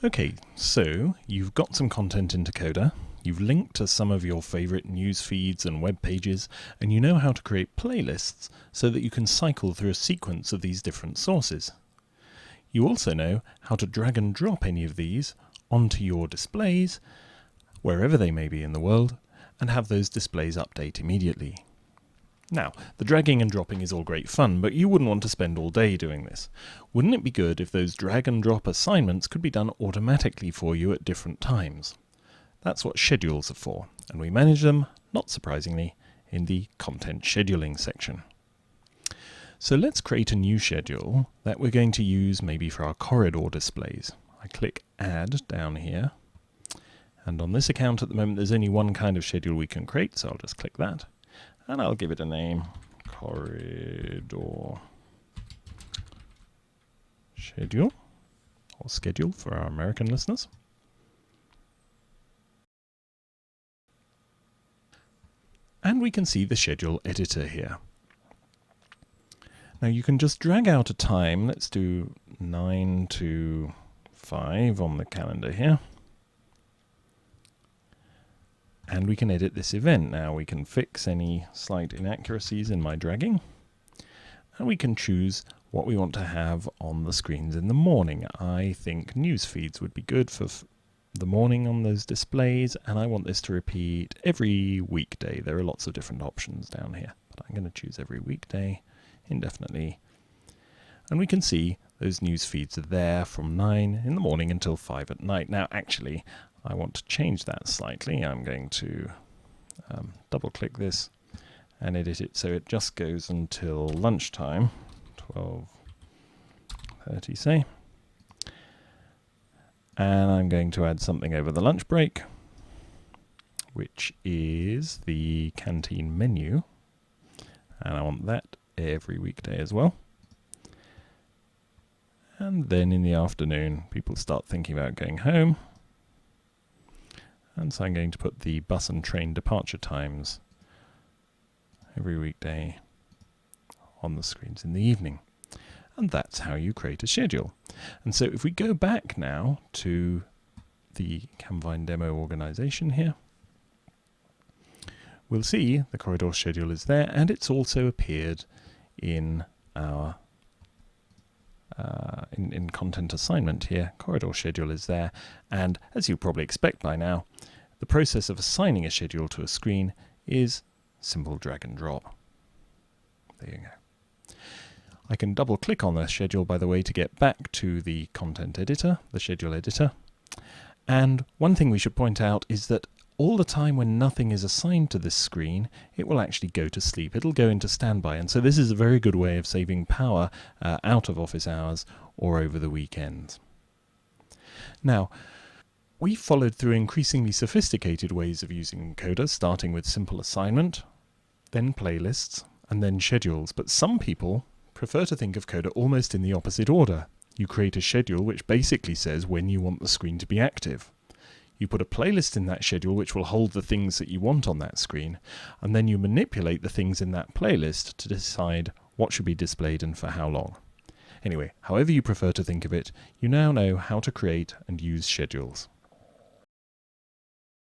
Okay, so you've got some content into CODA, you've linked to some of your favorite news feeds and web pages, and you know how to create playlists so that you can cycle through a sequence of these different sources. You also know how to drag and drop any of these onto your displays, wherever they may be in the world, and have those displays update immediately. Now, the dragging and dropping is all great fun, but you wouldn't want to spend all day doing this. Wouldn't it be good if those drag and drop assignments could be done automatically for you at different times? That's what schedules are for, and we manage them, not surprisingly, in the content scheduling section. So let's create a new schedule that we're going to use maybe for our corridor displays. I click Add down here, and on this account at the moment there's only one kind of schedule we can create, so I'll just click that. And I'll give it a name, corridor schedule, or schedule for our American listeners. And we can see the schedule editor here. Now you can just drag out a time, let's do 9 to 5 on the calendar here. And we can edit this event. Now we can fix any slight inaccuracies in my dragging. And we can choose what we want to have on the screens in the morning. I think news feeds would be good for the morning on those displays, and I want this to repeat every weekday. There are lots of different options down here, but I'm going to choose every weekday indefinitely. And we can see those news feeds are there from 9 in the morning until 5 at night. Now actually, I want to change that slightly. I'm going to double click this and edit it so it just goes until lunchtime, 12:30 say. And I'm going to add something over the lunch break, which is the canteen menu. And I want that every weekday as well. And then in the afternoon, people start thinking about going home. And so I'm going to put the bus and train departure times every weekday on the screens in the evening. And that's how you create a schedule. And so if we go back now to the Camvine demo organization here, we'll see the corridor schedule is there, and it's also appeared in our in content assignment here. Corridor schedule is there, and as you probably expect by now, the process of assigning a schedule to a screen is simple drag and drop. There you go. I can double click on the schedule, by the way, to get back to the content editor, the schedule editor. And one thing we should point out is that all the time when nothing is assigned to this screen, it will actually go to sleep. It'll go into standby. And so this is a very good way of saving power out of office hours or over the weekends. Now, we followed through increasingly sophisticated ways of using CODA, starting with simple assignment, then playlists, and then schedules. But some people prefer to think of CODA almost in the opposite order. You create a schedule which basically says when you want the screen to be active. You put a playlist in that schedule which will hold the things that you want on that screen, and then you manipulate the things in that playlist to decide what should be displayed and for how long. Anyway, however you prefer to think of it, you now know how to create and use schedules.